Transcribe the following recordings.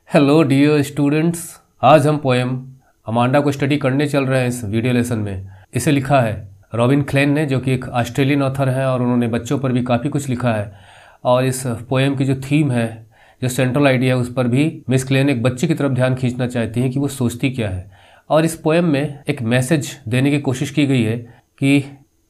Hello dear students, आज हम poem Amanda को स्टडी करने चल रहे हैं इस वीडियो लेसन में। इसे लिखा है रॉबिन क्लेन ने, जो कि एक ऑस्ट्रेलियन ऑथर हैं और उन्होंने बच्चों पर भी काफ़ी कुछ लिखा है। और इस पोएम की जो थीम है, जो सेंट्रल आइडिया है, उस पर भी मिस क्लेन एक बच्चे की तरफ ध्यान खींचना चाहती हैं कि वो सोचती क्या है। और इस पोएम में एक मैसेज देने की कोशिश की गई है कि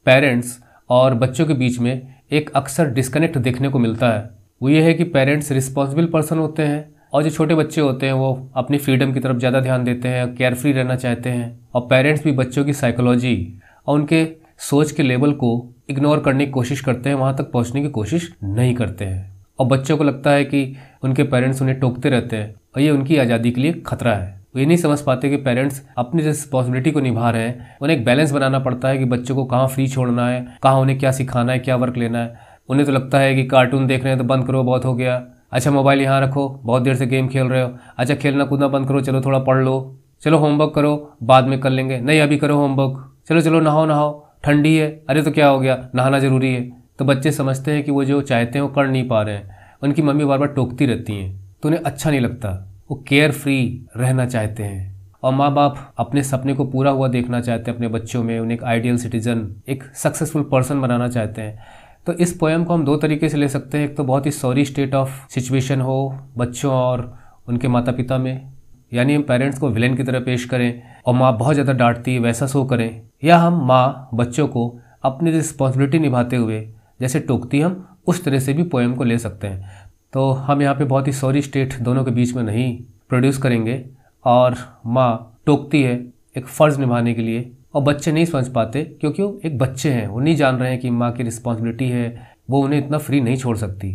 पेरेंट्स और बच्चों के बीच में एक अक्सर डिस्कनेक्ट देखने को मिलता है। वो ये है कि पेरेंट्स रिस्पॉन्सिबल पर्सन होते हैं और जो छोटे बच्चे होते हैं वो अपनी फ्रीडम की तरफ ज़्यादा ध्यान देते हैं, केयर फ्री रहना चाहते हैं। और पेरेंट्स भी बच्चों की साइकोलॉजी और उनके सोच के लेवल को इग्नोर करने की कोशिश करते हैं, वहाँ तक पहुँचने की कोशिश नहीं करते हैं। और बच्चों को लगता है कि उनके पेरेंट्स उन्हें टोकते रहते हैं और ये उनकी आज़ादी के लिए खतरा है। वो ये नहीं समझ पाते कि पेरेंट्स अपनी रिस्पॉन्सिबिलिटी को निभा रहे हैं। उन्हें एक बैलेंस बनाना पड़ता है कि बच्चों को कहाँ फ्री छोड़ना है, कहाँ उन्हें क्या सिखाना है, क्या वर्क लेना है। उन्हें तो लगता है कि कार्टून देख रहे हैं तो बंद करो, बहुत हो गया। अच्छा, मोबाइल यहाँ रखो, बहुत देर से गेम खेल रहे हो। अच्छा, खेलना कूदना बंद करो, चलो थोड़ा पढ़ लो। चलो होमवर्क करो, बाद में कर लेंगे। नहीं, अभी करो होमवर्क। चलो चलो नहाओ नहाओ, ठंडी है। अरे तो क्या हो गया, नहाना ज़रूरी है। तो बच्चे समझते हैं कि वो जो चाहते हैं वो कर नहीं पा रहे हैं। उनकी मम्मी बार बार टोकती रहती हैं तो उन्हें अच्छा नहीं लगता। वो केयर फ्री रहना चाहते हैं और माँ बाप अपने सपने को पूरा हुआ देखना चाहते हैं अपने बच्चों में। उन्हें एक आइडियल सिटीजन, एक सक्सेसफुल पर्सन बनाना चाहते हैं। तो इस पोएम को हम दो तरीके से ले सकते हैं। एक तो बहुत ही सॉरी स्टेट ऑफ सिचुएशन हो बच्चों और उनके माता पिता में, यानी हम पेरेंट्स को विलेन की तरह पेश करें और माँ बहुत ज़्यादा डांटती है वैसा शो करें, या हम माँ बच्चों को अपनी रिस्पॉन्सिबिलिटी निभाते हुए जैसे टोकती हम उस तरह से भी पोएम को ले सकते हैं। तो हम यहाँ पे बहुत ही सॉरी स्टेट दोनों के बीच में नहीं प्रोड्यूस करेंगे। और माँ टोकती है एक फ़र्ज़ निभाने के लिए और बच्चे नहीं समझ पाते क्योंकि वो एक बच्चे हैं, वो नहीं जान रहे हैं कि माँ की रिस्पॉन्सिबिलिटी है, वो उन्हें इतना फ्री नहीं छोड़ सकती।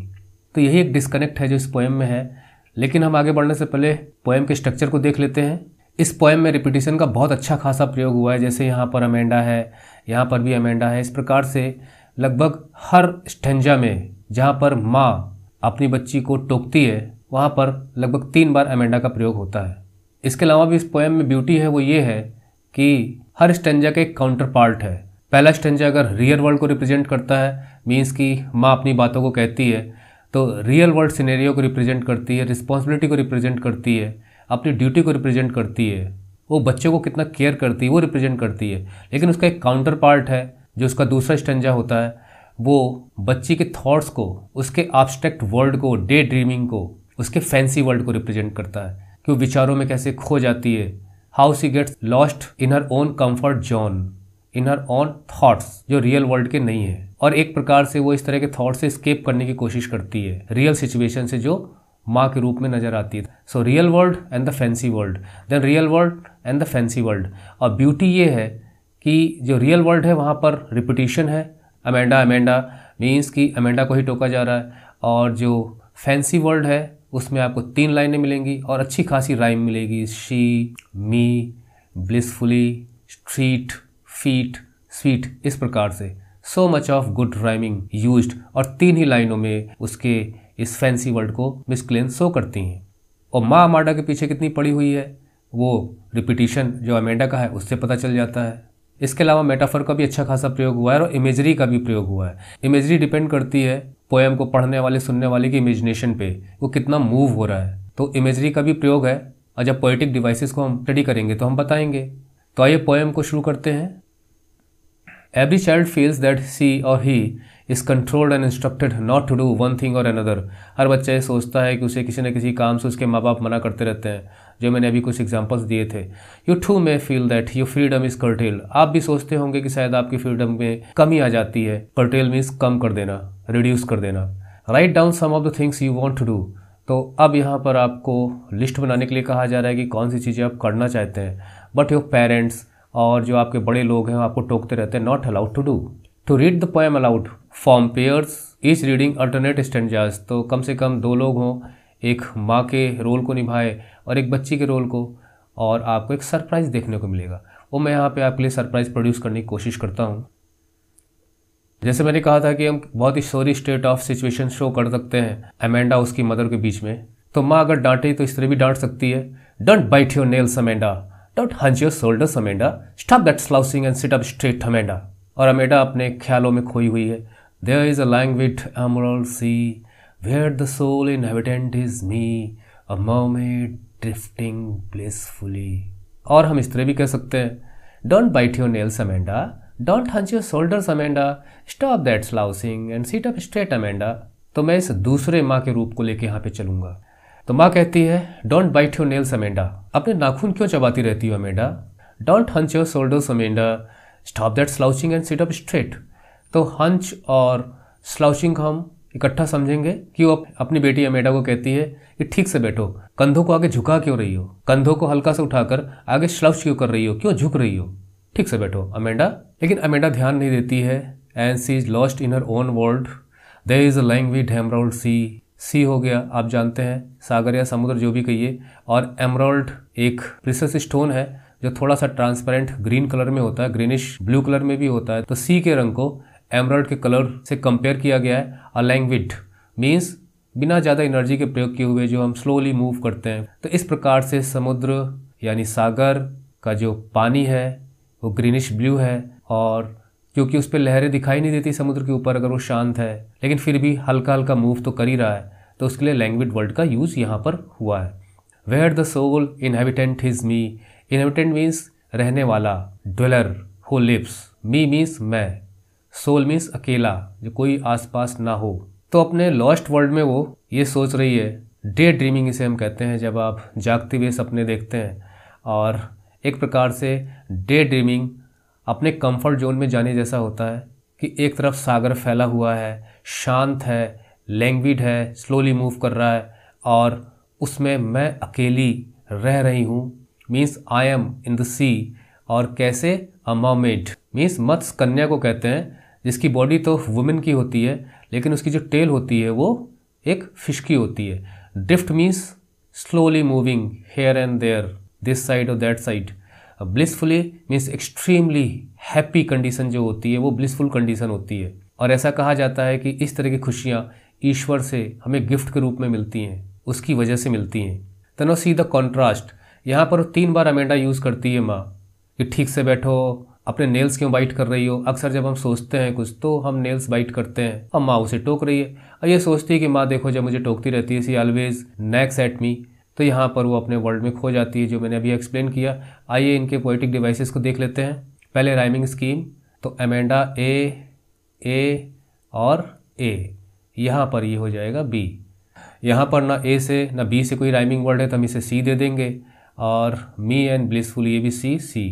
तो यही एक डिस्कनेक्ट है जो इस पोएम में है। लेकिन हम आगे बढ़ने से पहले पोएम के स्ट्रक्चर को देख लेते हैं। इस पोएम में रिपीटिशन का बहुत अच्छा खासा प्रयोग हुआ है। जैसे यहाँ पर अमेंडा है, यहाँ पर भी अमेंडा है। इस प्रकार से लगभग हर स्टेंजा में जहाँ पर माँ अपनी बच्ची को टोकती है वहाँ पर लगभग 3 बार अमेंडा का प्रयोग होता है। इसके अलावा भी इस पोएम में ब्यूटी है, वो ये है कि हर स्टेंजा का एक काउंटर पार्ट है। पहला स्टेंजा अगर रियल वर्ल्ड को रिप्रेजेंट करता है, मीन्स कि माँ अपनी बातों को कहती है, तो रियल वर्ल्ड सिनेरियो को रिप्रेजेंट करती है, रिस्पॉन्सिबिलिटी को रिप्रेजेंट करती है, अपनी ड्यूटी को रिप्रेजेंट करती है, वो बच्चों को कितना केयर करती है वो रिप्रेजेंट करती है। लेकिन उसका एक काउंटर पार्ट है जो उसका दूसरा स्टेंजा होता है, वो बच्ची के थॉट्स को, उसके एब्स्ट्रैक्ट वर्ल्ड को, डे ड्रीमिंग को, उसके फैंसी वर्ल्ड को रिप्रेजेंट करता है कि वो विचारों में कैसे खो जाती है। How she gets lost in her own comfort zone, in her own thoughts, जो रियल वर्ल्ड के नहीं है। और एक प्रकार से वो इस तरह के थॉट से स्केप करने की कोशिश करती है रियल सिचुएशन से जो माँ के रूप में नजर आती है। So real world and the fancy world, then real world and the fancy world. और ब्यूटी ये है कि जो रियल वर्ल्ड है वहाँ पर रिपीटिशन है, अमेंडा अमेंडा, मीन्स कि अमेंडा को ही टोका जा रहा है। और जो फैंसी वर्ल्ड है उसमें आपको 3 लाइनें मिलेंगी और अच्छी खासी राइम मिलेगी। She, me, blissfully, street, feet, sweet, इस प्रकार से so much of good rhyming used. और 3 ही लाइनों में उसके इस फैंसी वर्ल्ड को मिस क्लेन शो करती हैं। और माँ अमांडा के पीछे कितनी पड़ी हुई है वो रिपीटिशन जो अमेंडा का है उससे पता चल जाता है। इसके अलावा मेटाफर का भी अच्छा खासा प्रयोग हुआ है और इमेजरी का भी प्रयोग हुआ है। इमेजरी डिपेंड करती है पोएम को पढ़ने वाले सुनने वाले की इमेजिनेशन पे, वो कितना मूव हो रहा है। तो इमेजरी का भी प्रयोग है और जब पोएटिक डिवाइसेस को हम स्टडी करेंगे तो हम बताएंगे। तो आइए पोएम को शुरू करते हैं। Every child feels that she और he is controlled and instructed not to do one thing और अनदर। हर बच्चा ये सोचता है कि उसे किसी न किसी काम से उसके माँ बाप मना करते रहते हैं, जो मैंने अभी कुछ एग्जांपल्स दिए थे। You too may feel that your freedom is curtailed. आप भी सोचते होंगे कि शायद आपकी फ्रीडम में कमी आ जाती है। कर्टेल मीन्स कम कर देना, रिड्यूस कर देना। Write down some of the things you want to do. तो अब यहाँ पर आपको लिस्ट बनाने के लिए कहा जा रहा है कि कौन सी चीज़ें आप करना चाहते हैं, बट योर पेरेंट्स और जो आपके बड़े लोग हैं आपको टोकते रहते हैं, not allowed to do. To read the poem aloud, form pairs, each reading alternate stanzas. तो कम से कम 2 लोग हों, एक माँ के रोल को निभाए और एक बच्ची के रोल को, और आपको एक सरप्राइज़ देखने को मिलेगा। वो मैं यहाँ पे आपके लिए सरप्राइज़ प्रोड्यूस करने की कोशिश करता हूँ। जैसे मैंने कहा था कि हम बहुत ही sorry state of situation show कर सकते हैं अमेंडा उसकी मदर के बीच में। तो माँ अगर डांटे तो इस तरह भी डांट सकती है। Don't bite your nails Amanda, don't hunch your shoulders Amanda, stop that slouching and sit up straight Amanda. और अमेंडा अपने ख्यालों में खोई हुई है। There is a language emerald sea where the sole inhabitant is me, a mermaid drifting blissfully. और हम इस तरह भी कह सकते हैं, don't bite your nails Amanda, don't hunch your shoulders Amanda, stop that slouching and sit up straight Amanda. तो मैं इस दूसरे माँ के रूप को लेके यहाँ पे चलूंगा। तो माँ कहती है, don't bite your nails Amanda, अपने नाखून क्यों चबाती रहती हो Amanda. Don't hunch your shoulders Amanda, stop that slouching and sit up straight. तो हंच और स्लाउचिंग को हम इकट्ठा समझेंगे कि वो अपनी बेटी अमेंडा को कहती है कि ठीक से बैठो, कंधों को आगे झुका क्यों रही हो, कंधों को हल्का से उठाकर आगे स्लाउच क्यों कर रही हो, क्यों झुक रही हो, ठीक से बैठो अमेंडा। लेकिन अमेंडा ध्यान नहीं देती है and she is lost in her own world. There is a language emerald sea, sea हो गया आप जानते हैं सागर या समुद्र जो भी कहिए, और एमराल्ड एक प्रीशियस स्टोन है जो थोड़ा सा ट्रांसपेरेंट ग्रीन कलर में होता है, ग्रीनिश ब्लू कलर में भी होता है। तो सी के रंग को एमराल्ड के कलर से कंपेयर किया गया है। अ लैंग्वेज मीन्स बिना ज़्यादा एनर्जी के प्रयोग किए हुए जो हम स्लोली मूव करते हैं। तो इस प्रकार से समुद्र यानी सागर का जो पानी है वो ग्रीनिश ब्लू है, और क्योंकि उस पर लहरें दिखाई नहीं देती समुद्र के ऊपर अगर वो शांत है, लेकिन फिर भी हल्का हल्का मूव तो कर ही रहा है, तो उसके लिए लैंग्वेज वर्ड का यूज़ यहाँ पर हुआ है। Where the sole inhabitant is me, inhabitant means रहने वाला, dweller who lives, me means मैं, सोल मीन्स अकेला जो कोई आसपास ना हो। तो अपने लॉस्ट वर्ल्ड में वो ये सोच रही है, डे ड्रीमिंग इसे हम कहते हैं, जब आप जागते हुए सपने देखते हैं। और एक प्रकार से डे ड्रीमिंग अपने कंफर्ट जोन में जाने जैसा होता है कि एक तरफ सागर फैला हुआ है, शांत है, लैंग्वेज है, स्लोली मूव कर रहा है, और उसमें मैं अकेली रह रही हूँ, means I am in the sea. और कैसे, अ मर्मेड मीन्स मत्स्य कन्या को कहते हैं, जिसकी बॉडी तो वुमेन की होती है लेकिन उसकी जो टेल होती है वो एक फिश की होती है। Drift means slowly moving here and there, this side और that side. Blissfully means extremely happy condition जो होती है वो ब्लिसफुल कंडीशन होती है। और ऐसा कहा जाता है कि इस तरह की खुशियाँ ईश्वर से हमें गिफ्ट के रूप में मिलती हैं, उसकी वजह से मिलती हैं। तो नो सी द कॉन्ट्रास्ट, यहाँ पर 3 बार अमेंडा यूज़ करती है माँ कि ठीक से बैठो, अपने नेल्स क्यों बाइट कर रही हो। अक्सर जब हम सोचते हैं कुछ तो हम नेल्स बाइट करते हैं, और माँ उसे टोक रही है और ये सोचती है कि माँ देखो जब मुझे टोकती रहती है, सी ऑलवेज नेक्स एट मी। तो यहाँ पर वो अपने वर्ल्ड में खो जाती है जो मैंने अभी एक्सप्लेन किया। आइए इनके पोएटिक डिवाइसेस को देख लेते हैं। पहले राइमिंग स्कीम, तो अमेंडा ए और ए, यहाँ पर ये हो जाएगा बी। यहाँ पर ना ए से ना बी से कोई राइमिंग वर्ड है तो हम इसे सी दे देंगे, और मी एंड ब्लिसफुल ये भी सी।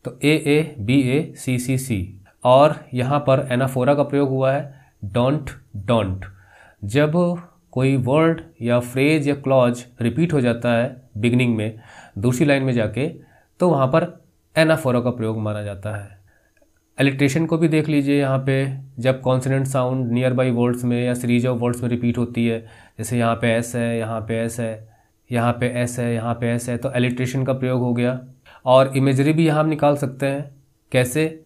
तो ए बी सी। और यहाँ पर एनाफोरा का प्रयोग हुआ है, डोंट। जब कोई वर्ड या फ्रेज या क्लॉज रिपीट हो जाता है बिगनिंग में दूसरी लाइन में जाके, तो वहाँ पर एनाफोरा का प्रयोग माना जाता है। एलिट्रेशन को भी देख लीजिए, यहाँ पे जब consonant sound near by words में या सीरीज ऑफ वर्ड्स में रिपीट होती है, जैसे यहाँ पे एस है, यहाँ पे एस है, यहाँ पे एस है, यहाँ पे एस है, तो एलिट्रेशन का प्रयोग हो गया। और इमेजरी भी यहाँ हम निकाल सकते हैं, कैसे,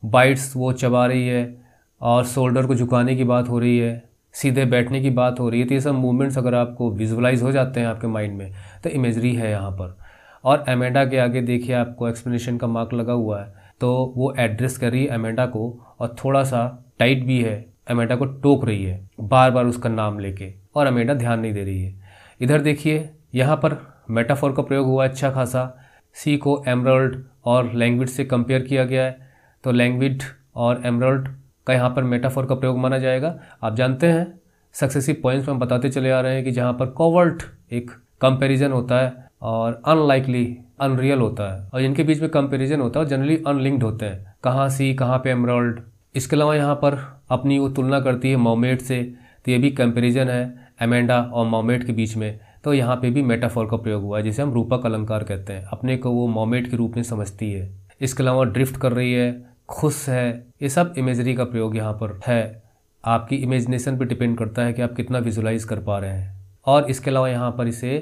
बाइट्स वो चबा रही है और शोल्डर को झुकाने की बात हो रही है, सीधे बैठने की बात हो रही है। तो ये सब मूवमेंट्स अगर आपको विजुअलाइज हो जाते हैं आपके माइंड में तो इमेजरी है यहाँ पर। और अमेंडा के आगे देखिए आपको एक्सप्लेनेशन का मार्क लगा हुआ है, तो वो एड्रेस कर रही है अमेंडा को, और थोड़ा सा टाइट भी है, अमेंडा को टोक रही है बार बार उसका नाम लेके, और अमेंडा ध्यान नहीं दे रही है। इधर देखिए यहाँ पर मेटाफोर का प्रयोग हुआ अच्छा खासा। सी को एमराल्ड और लैंग्वेज से कंपेयर किया गया है, तो लैंग्वेज और एमराल्ड का यहाँ पर मेटाफोर का प्रयोग माना जाएगा। आप जानते हैं सक्सेसिव पॉइंट्स में हम बताते चले आ रहे हैं कि जहाँ पर कोवर्ट एक कंपैरिजन होता है और अनलाइकली अनरियल होता है, और इनके बीच में कंपैरिजन होता है और जनरली अनलिंक्ड होते हैं, कहाँ सी कहाँ पे एमराल्ड। इसके अलावा यहाँ पर अपनी वो तुलना करती है मर्मेड से, तो ये भी कंपैरिजन है अमेंडा और मर्मेड के बीच में। तो यहाँ पे भी मेटाफोर का प्रयोग हुआ है जिसे हम रूपक अलंकार कहते हैं, अपने को वो मर्मेड के रूप में समझती है। इसके अलावा ड्रिफ्ट कर रही है, खुश है, ये सब इमेजरी का प्रयोग यहाँ पर है। आपकी इमेजिनेशन पे डिपेंड करता है कि आप कितना विजुलाइज कर पा रहे हैं। और इसके अलावा यहाँ पर इसे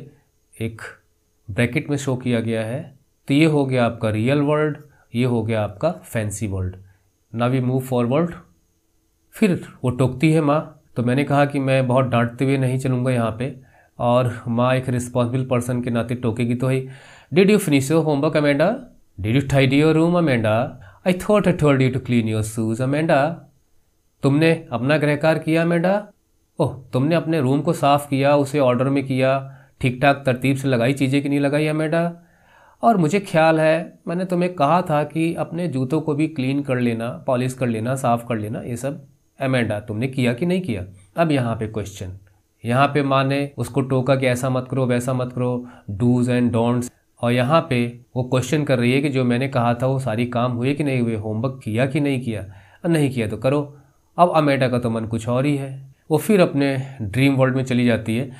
एक ब्रैकेट में शो किया गया है। तो ये हो गया आपका रियल वर्ल्ड, ये हो गया आपका fancy world. Now we move forward. फिर वो टोकती है माँ, तो मैंने कहा कि मैं बहुत डांटते हुए नहीं चलूँगा यहाँ पे, और माँ एक रिस्पॉन्सिबल पर्सन के नाते टोकेगी तो ही। Did you finish your homework Amanda? Did you tidy your room Amanda? I thought I told you to clean your shoes Amanda. तुमने अपना गृह कार्य किया अमेंडा? ओह, तुमने अपने रूम को साफ़ किया, उसे ऑर्डर में किया, ठीक ठाक तरतीब से लगाई चीज़ें कि नहीं लगाई अमेंडा? और मुझे ख्याल है मैंने तुम्हें कहा था कि अपने जूतों को भी क्लीन कर लेना, पॉलिश कर लेना, साफ़ कर लेना, ये सब अमेंडा तुमने किया कि नहीं किया? अब यहाँ पे क्वेश्चन, यहाँ पे माँ ने उसको टोका कि ऐसा मत करो, वैसा मत करो, डूज एंड डोंट्स, और यहाँ पे वो क्वेश्चन कर रही है कि जो मैंने कहा था वो सारी काम हुए कि नहीं हुए, होमवर्क किया कि नहीं किया? नहीं किया तो करो। अब अमेंडा का तो मन कुछ और ही है, वो फिर अपने ड्रीम वर्ल्ड में चली जाती है।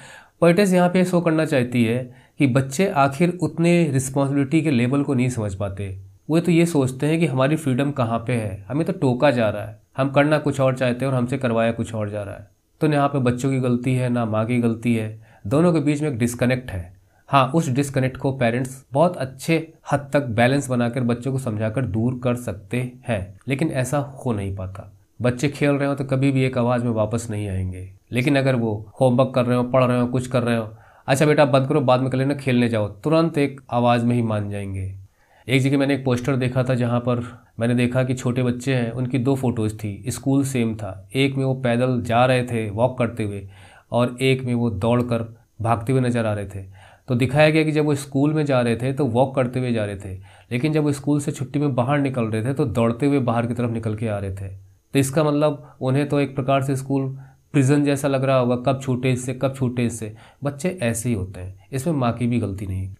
पोएटेस यहाँ पे शो करना चाहती है कि बच्चे आखिर उतने रिस्पॉन्सिबिलिटी के लेवल को नहीं समझ पाते। वो तो ये सोचते हैं कि हमारी फ्रीडम कहाँ पे है, हमें तो टोका जा रहा है, हम करना कुछ और चाहते हैं और हमसे करवाया कुछ और जा रहा है। तो यहाँ पे बच्चों की गलती है ना माँ की गलती है, दोनों के बीच में एक डिस्कनेक्ट है। हाँ, उस डिस्कनेक्ट को पेरेंट्स बहुत अच्छे हद तक बैलेंस बनाकर बच्चों को समझाकर दूर कर सकते हैं, लेकिन ऐसा हो नहीं पाता। बच्चे खेल रहे हो तो कभी भी एक आवाज़ में वापस नहीं आएंगे, लेकिन अगर वो होमवर्क कर रहे हो, पढ़ रहे हो, कुछ कर रहे हो, अच्छा बेटा बंद करो, बाद में कर लेना, खेलने जाओ, तुरंत एक आवाज़ में ही मान जाएंगे। एक जगह मैंने एक पोस्टर देखा था जहाँ पर मैंने देखा कि छोटे बच्चे हैं, उनकी 2 फोटोज़ थी, स्कूल सेम था। एक में वो पैदल जा रहे थे वॉक करते हुए और एक में वो दौड़ कर भागते हुए नज़र आ रहे थे। तो दिखाया गया कि जब वो स्कूल में जा रहे थे तो वॉक करते हुए जा रहे थे, लेकिन जब वो स्कूल से छुट्टी में बाहर निकल रहे थे तो दौड़ते हुए बाहर की तरफ निकल के आ रहे थे। तो इसका मतलब उन्हें तो एक प्रकार से स्कूल प्रिजन जैसा लग रहा होगा, कब छूटे इससे, कब छूटे इससे। बच्चे ऐसे ही होते हैं, इसमें माँ की भी गलती नहीं।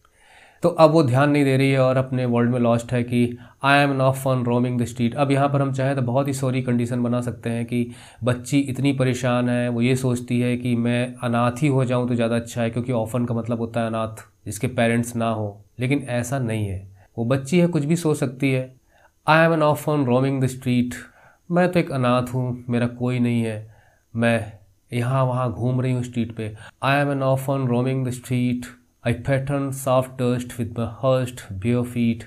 तो अब वो ध्यान नहीं दे रही है और अपने वर्ल्ड में लॉस्ट है कि I am not fun roaming the street. अब यहाँ पर हम चाहें तो बहुत ही सॉरी कंडीशन बना सकते हैं कि बच्ची इतनी परेशान है, वो ये सोचती है कि मैं अनाथ ही हो जाऊँ तो ज़्यादा अच्छा है, क्योंकि ऑफन का मतलब होता है अनाथ, जिसके पेरेंट्स ना हो। लेकिन ऐसा नहीं है, वो बच्ची है, कुछ भी सोच सकती है। I am an orphan roaming the street, मैं तो एक अनाथ हूँ, मेरा कोई नहीं है, मैं यहाँ वहाँ घूम रही हूँ स्ट्रीट पे। I am an orphan roaming the street, I pattern soft dust with my hushed bare feet.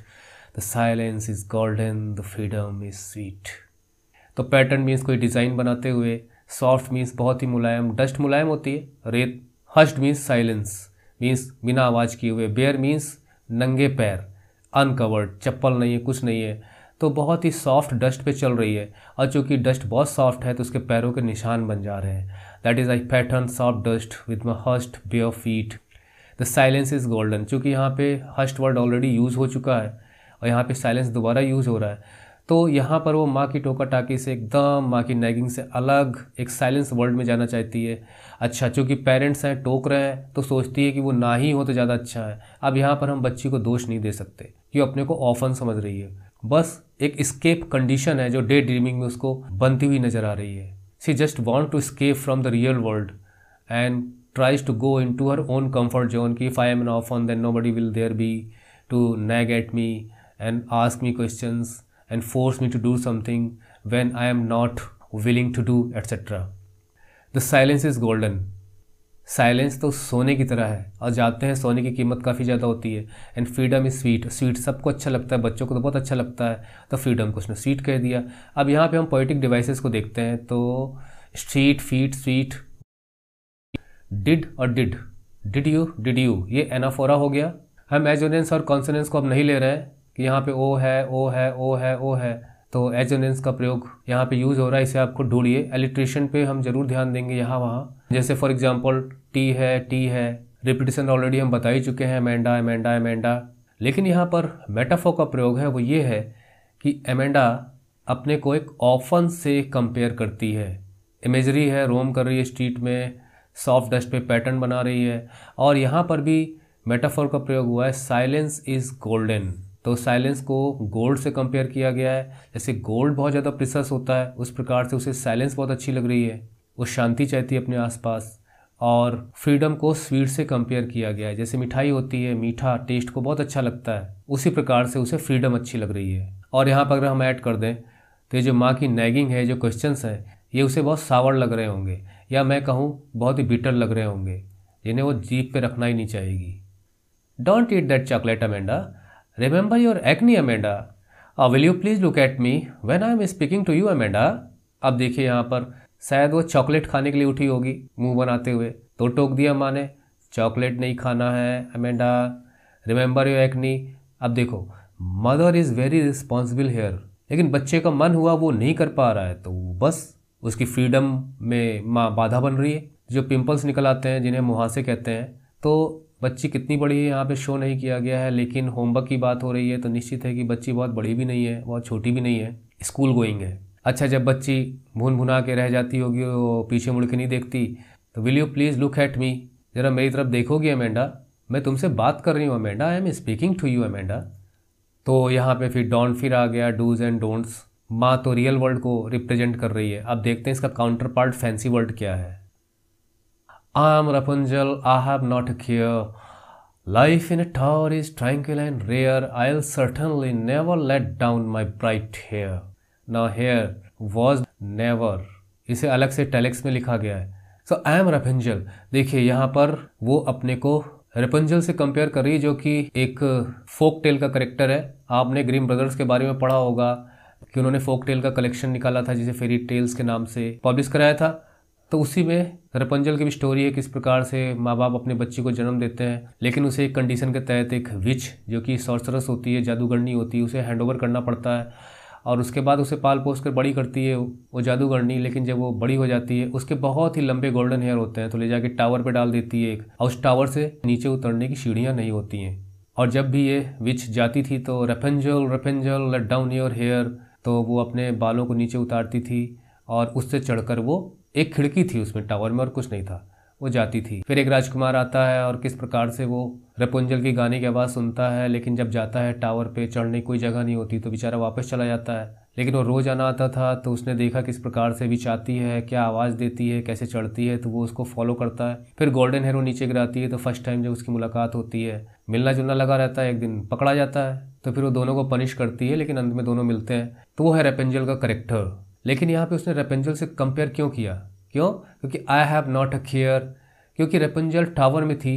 The silence is golden, the freedom is sweet. तो पैटर्न मीन्स कोई डिज़ाइन बनाते हुए, सॉफ्ट मीन्स बहुत ही मुलायम, डस्ट मुलायम होती है, रेत, हस्ड means silence means बिना आवाज़ किए हुए, बेयर मीन्स नंगे पैर, अनकवर्ड, चप्पल नहीं है, कुछ नहीं है, तो बहुत ही सॉफ्ट डस्ट पे चल रही है। और चूँकि डस्ट बहुत सॉफ्ट है तो उसके पैरों के निशान बन जा रहे हैं। That is I pattern soft dust with my hushed bare feet. The silence is golden, चूँकि यहाँ पे हस्ट वर्ड ऑलरेडी यूज़ हो चुका है और यहाँ पे साइलेंस दोबारा यूज़ हो रहा है, तो यहाँ पर वो माँ की टोका टाकी से एकदम, माँ की नैगिंग से अलग एक साइलेंस वर्ल्ड में जाना चाहती है। अच्छा, चूँकि पेरेंट्स हैं, टोक रहे हैं, तो सोचती है कि वो ना ही हो तो ज़्यादा अच्छा है। अब यहाँ पर हम बच्ची को दोष नहीं दे सकते कि अपने को ऑफन समझ रही है, बस एक स्केप कंडीशन है जो डे ड्रीमिंग में उसको बनती हुई नज़र आ रही है। She just want to escape from the real world and tries to go into her own comfort zone कि if I am an orphan then nobody will there be to nag at me and ask me questions and force me to do something when I am not willing to do etc. The silence is golden. Silence तो सोने की तरह है और जानते हैं सोने की कीमत काफ़ी ज़्यादा होती है। And freedom is sweet, sweet सबको अच्छा लगता है, बच्चों को तो बहुत अच्छा लगता है, तो फ्रीडम को उसने स्वीट कह दिया। अब यहाँ पे हम पोएटिक डिवाइसेस को देखते हैं, तो स्ट्रीट, फीट, स्वीट, डिड और डिड यू, ये एनाफोरा हो गया। हम एजोनेंस और कॉन्सोनेंस को अब नहीं ले रहे हैं कि यहाँ पे ओ है, ओ है, ओ है, ओ है, तो एजोनेंस का प्रयोग यहाँ पे यूज़ हो रहा है, इसे आपको ढूंढिए। एलिट्रेशन पे हम जरूर ध्यान देंगे यहाँ वहाँ, जैसे फॉर एग्जांपल टी है, रिपीटिशन ऑलरेडी हम बता ही चुके हैं, एमेंडा एमेंडा एमेंडा। लेकिन यहाँ पर मेटाफोर का प्रयोग है, वो ये है कि एमेंडा अपने को एक ऑफन से कंपेयर करती है। इमेजरी है, रोम कर रही है स्ट्रीट में, सॉफ्ट डस्ट पे पैटर्न बना रही है, और यहाँ पर भी मेटाफोर का प्रयोग हुआ है, साइलेंस इज़ गोल्डन। तो साइलेंस को गोल्ड से कंपेयर किया गया है, जैसे गोल्ड बहुत ज़्यादा प्रिसियस होता है उस प्रकार से उसे साइलेंस बहुत अच्छी लग रही है, वो शांति चाहती है अपने आसपास। और फ्रीडम को स्वीट से कंपेयर किया गया है, जैसे मिठाई होती है, मीठा टेस्ट को बहुत अच्छा लगता है, उसी प्रकार से उसे फ्रीडम अच्छी लग रही है। और यहाँ पर अगर हम ऐड कर दें तो ये जो माँ की नैगिंग है, जो क्वेश्चंस हैं, ये उसे बहुत सावर लग रहे होंगे, या मैं कहूँ बहुत ही बिटर लग रहे होंगे, जिन्हें वो जीभ पे रखना ही नहीं चाहेगी। Don't eat that chocolate Amanda, remember your acne Amanda, will you please look at me when I am speaking to you Amanda. अब देखिए यहाँ पर शायद वो चॉकलेट खाने के लिए उठी होगी मुंह बनाते हुए, तो टोक दिया माँ ने, चॉकलेट नहीं खाना है अमेंडा, रिमेंबर योर एक्नी। अब देखो, mother is very responsible here, लेकिन बच्चे का मन हुआ वो नहीं कर पा रहा है, तो बस उसकी फ्रीडम में माँ बाधा बन रही है। जो पिंपल्स निकल आते हैं, जिन्हें मुहासे कहते हैं, तो बच्ची कितनी बड़ी है यहाँ पे शो नहीं किया गया है, लेकिन होमवर्क की बात हो रही है तो निश्चित है कि बच्ची बहुत बड़ी भी नहीं है, बहुत छोटी भी नहीं है, स्कूल गोइंग है। अच्छा, जब बच्ची भून भुना के रह जाती होगी, वो पीछे मुड़ के नहीं देखती, तो will you please look at मी, ज़रा मेरी तरफ देखोगी अमेंडा, मैं तुमसे बात कर रही हूँ Amanda, I am speaking to you Amanda. तो यहाँ पे फिर डॉन फिर आ गया, डूज एंड डोंट्स। माँ तो रियल वर्ल्ड को रिप्रेजेंट कर रही है। अब देखते हैं इसका काउंटर पार्ट फैंसी वर्ल्ड क्या है। I am Rapunzel, I have not a care, life in a tower is tranquil and rare, I will certainly never let down my bright hair. Now here was never, इसे अलग से telex में लिखा गया है। सो आई am Rapunzel, देखिए यहाँ पर वो अपने को रेपुंजल से कंपेयर कर रही है, जो कि एक फोक टेल का करेक्टर है। आपने ग्रीम ब्रदर्स के बारे में पढ़ा होगा कि उन्होंने फोक टेल का कलेक्शन निकाला था जिसे फेरी टेल्स के नाम से पब्लिश कराया था। तो उसी में रेपुंजल की भी स्टोरी है, किस प्रकार से माँ बाप अपने बच्ची को जन्म देते हैं, लेकिन उसे एक कंडीशन के तहत एक विच जो कि सॉर्सरस होती है, जादूगरनी होती है, उसे हैंडओवर करना पड़ता है और उसके बाद उसे पाल पोस कर बड़ी करती है वो जादूगरनी। लेकिन जब वो बड़ी हो जाती है, उसके बहुत ही लंबे गोल्डन हेयर होते हैं, तो ले जाके टावर पे डाल देती है एक, और उस टावर से नीचे उतरने की सीढ़ियाँ नहीं होती हैं। और जब भी ये विच जाती थी तो Rapunzel Rapunzel let down your hair, तो वो अपने बालों को नीचे उतारती थी और उससे चढ़कर वो एक खिड़की थी उसमें टावर में और कुछ नहीं था, वो जाती थी। फिर एक राजकुमार आता है और किस प्रकार से वो रेपुंजल की गाने की आवाज़ सुनता है, लेकिन जब जाता है टावर पे चढ़ने की कोई जगह नहीं होती तो बेचारा वापस चला जाता है। लेकिन वो रोज़ आना आता था तो उसने देखा किस प्रकार से विच आती है, क्या आवाज़ देती है, कैसे चढ़ती है, तो वो उसको फॉलो करता है। फिर गोल्डन हेयर वो नीचे गिराती है तो फर्स्ट टाइम जब उसकी मुलाकात होती है, मिलना जुलना लगा रहता है, एक दिन पकड़ा जाता है तो फिर वो दोनों को पनिश करती है, लेकिन अंत में दोनों मिलते हैं। तो वो है रेपुंजल का करेक्टर। लेकिन यहाँ पे उसने रेपुंजल से कंपेयर क्यों किया? क्यों? क्योंकि आई हैव नॉट अ केयर, क्योंकि रेपुंजल टावर में थी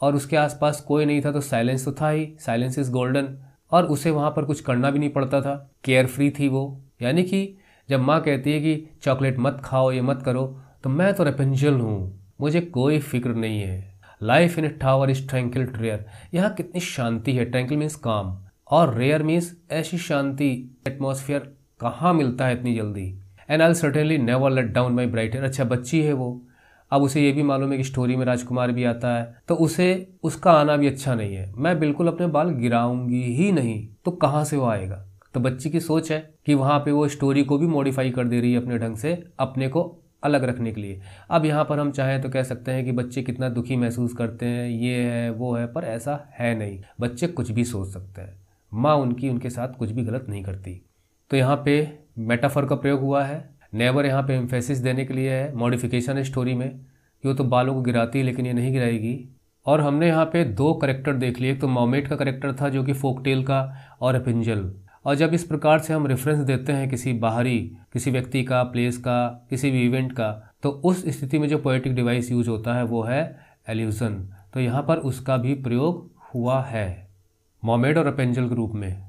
और उसके आसपास कोई नहीं था तो साइलेंस तो था ही, साइलेंस इज गोल्डन, और उसे वहाँ पर कुछ करना भी नहीं पड़ता था, केयर फ्री थी वो। यानी कि जब माँ कहती है कि चॉकलेट मत खाओ, ये मत करो, तो मैं तो रेपुंजल हूँ, मुझे कोई फिक्र नहीं है। Life in a tower is tranquil rare, यहाँ कितनी शांति है। ट्रैंक्विल मीन्स काम और रेयर मीन्स ऐसी शांति, एटमॉस्फेयर कहाँ मिलता है इतनी जल्दी। And I certainly never let down my bright hair. अच्छा, बच्ची है वो, अब उसे ये भी मालूम है कि स्टोरी में राजकुमार भी आता है, तो उसे उसका आना भी अच्छा नहीं है। मैं बिल्कुल अपने बाल गिराऊंगी ही नहीं, तो कहाँ से वो आएगा? तो बच्ची की सोच है कि वहाँ पे वो स्टोरी को भी मॉडिफाई कर दे रही है अपने ढंग से, अपने को अलग रखने के लिए। अब यहाँ पर हम चाहें तो कह सकते हैं कि बच्चे कितना दुखी महसूस करते हैं, ये है वो है, पर ऐसा है नहीं। बच्चे कुछ भी सोच सकते हैं, माँ उनकी उनके साथ कुछ भी गलत नहीं करती। तो यहाँ पे मेटाफर का प्रयोग हुआ है। नेवर यहाँ पे एम्फेसिस देने के लिए है, मॉडिफिकेशन है स्टोरी में कि वो तो बालों को गिराती है लेकिन ये नहीं गिराएगी। और हमने यहाँ पे दो करेक्टर देख लिए, एक तो मर्मेड का करेक्टर था जो कि फोकटेल का, और रेपुंजल। और जब इस प्रकार से हम रेफरेंस देते हैं किसी बाहरी, किसी व्यक्ति का, प्लेस का, किसी भी इवेंट का, तो उस स्थिति में जो पोएटिक डिवाइस यूज होता है वो है एल्यूजन। तो यहाँ पर उसका भी प्रयोग हुआ है मर्मेड और रेपुंजल के रूप में।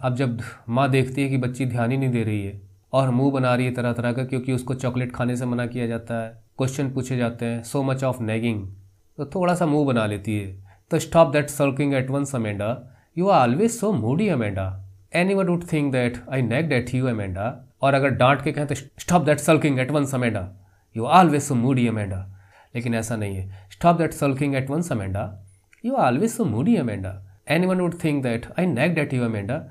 अब जब माँ देखती है कि बच्ची ध्यान ही नहीं दे रही है और मुंह बना रही है तरह तरह का, क्योंकि उसको चॉकलेट खाने से मना किया जाता है, क्वेश्चन पूछे जाते हैं, सो मच ऑफ नेगिंग, तो थोड़ा सा मुंह बना लेती है। तो stop that sulking at once Amanda, you are always so moody Amanda, anyone would think that I nagged at you Amanda. और अगर डांट के कहें तो stop that sulking at once Amanda, you are always so moody Amanda. लेकिन ऐसा नहीं है, stop that sulking at once Amanda, you are always so moody Amanda, anyone would think that I nagged at you Amanda.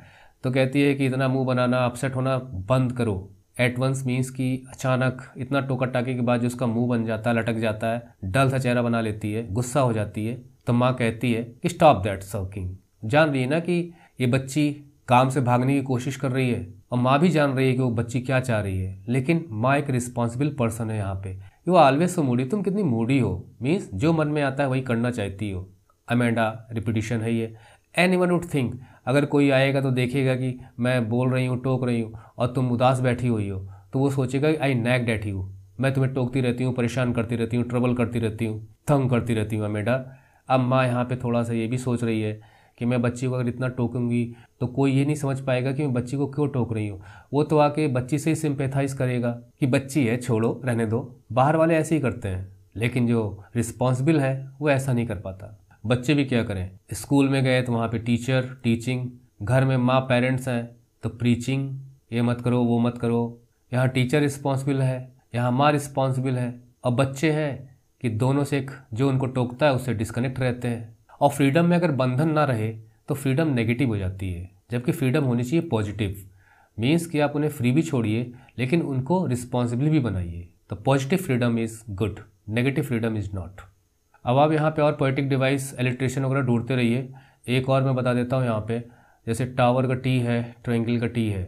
तो कहती है कि इतना मुंह बनाना, अपसेट होना बंद करो। एट वंस मीन्स कि अचानक इतना टोका टाके के बाद जो उसका मुंह बन जाता है, लटक जाता है, डल सा चेहरा बना लेती है, गुस्सा हो जाती है। तो माँ कहती है कि स्टॉप दैट सल्किंग। जान रही है ना कि ये बच्ची काम से भागने की कोशिश कर रही है, और माँ भी जान रही है कि वो बच्ची क्या चाह रही है, लेकिन माँ एक रिस्पॉन्सिबल पर्सन है यहाँ पे। You are always so moody, तुम कितनी मूडी हो, मीन्स जो मन में आता है वही करना चाहती हो। अमेंडा रिपीटिशन है ये। एनीवन वुड थिंक, अगर कोई आएगा तो देखेगा कि मैं बोल रही हूँ, टोक रही हूँ, और तुम उदास बैठी हुई हो, तो वो सोचेगा आई नैग्ड एट यू, मैं तुम्हें टोकती रहती हूँ, परेशान करती रहती हूँ, ट्रबल करती रहती हूँ, तंग करती रहती हूँ अमेंडा। अब माँ यहाँ पे थोड़ा सा ये भी सोच रही है कि मैं बच्ची को अगर इतना टोकूंगी तो कोई ये नहीं समझ पाएगा कि मैं बच्ची को क्यों टोक रही हूँ। वो तो आके बच्ची से ही सिंपैथाइज करेगा कि बच्ची है, छोड़ो, रहने दो। बाहर वाले ऐसे ही करते हैं, लेकिन जो रिस्पॉन्सिबल है वो ऐसा नहीं कर पाता। बच्चे भी क्या करें, स्कूल में गए तो वहाँ पे टीचर, टीचिंग, घर में माँ, पेरेंट्स हैं तो प्रीचिंग, ये मत करो, वो मत करो। यहाँ टीचर रिस्पॉन्सिबल है, यहाँ माँ रिस्पॉन्सिबल है, और बच्चे हैं कि दोनों से एक जो उनको टोकता है उससे डिस्कनेक्ट रहते हैं। और फ्रीडम में अगर बंधन ना रहे तो फ्रीडम नेगेटिव हो जाती है, जबकि फ्रीडम होनी चाहिए पॉजिटिव। मीन्स कि आप उन्हें फ्री भी छोड़िए लेकिन उनको रिस्पॉन्सिबल भी बनाइए। तो positive freedom is good, negative freedom is not. अब आप यहाँ पे और पोएटिक डिवाइस इलिट्रेशन वगैरह ढूंढते रहिए। एक और मैं बता देता हूँ यहाँ पे, जैसे टावर का टी है, ट्रायंगल का टी है,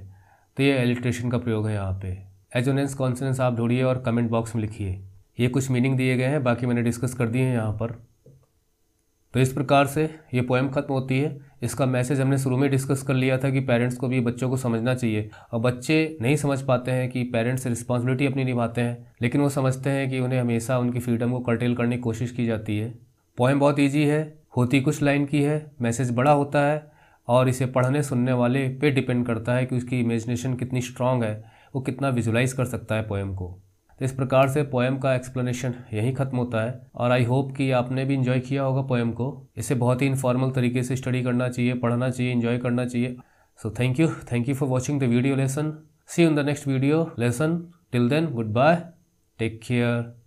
तो ये इलिट्रेशन का प्रयोग है यहाँ पे। एजोनेंस कॉन्सोनेंस आप ढूंढिए और कमेंट बॉक्स में लिखिए। ये कुछ मीनिंग दिए गए हैं, बाकी मैंने डिस्कस कर दिए हैं यहाँ पर। तो इस प्रकार से ये पोएम ख़त्म होती है। इसका मैसेज हमने शुरू में डिस्कस कर लिया था कि पेरेंट्स को भी बच्चों को समझना चाहिए, और बच्चे नहीं समझ पाते हैं कि पेरेंट्स रिस्पॉन्सिबिलिटी अपनी निभाते हैं, लेकिन वो समझते हैं कि उन्हें हमेशा उनकी फ्रीडम को कर्टेल करने की कोशिश की जाती है। पोएम बहुत ईजी है, होती कुछ लाइन की है, मैसेज बड़ा होता है, और इसे पढ़ने सुनने वाले पे डिपेंड करता है कि उसकी इमेजिनेशन कितनी स्ट्रांग है, वो कितना विजुलाइज कर सकता है पोएम को। तो इस प्रकार से पोएम का एक्सप्लेनेशन यहीं ख़त्म होता है, और आई होप कि आपने भी इन्जॉय किया होगा पोएम को। इसे बहुत ही इनफॉर्मल तरीके से स्टडी करना चाहिए, पढ़ना चाहिए, इन्जॉय करना चाहिए। So thank you for watching the video lesson. See you in the next video lesson. Till then, goodbye, take care.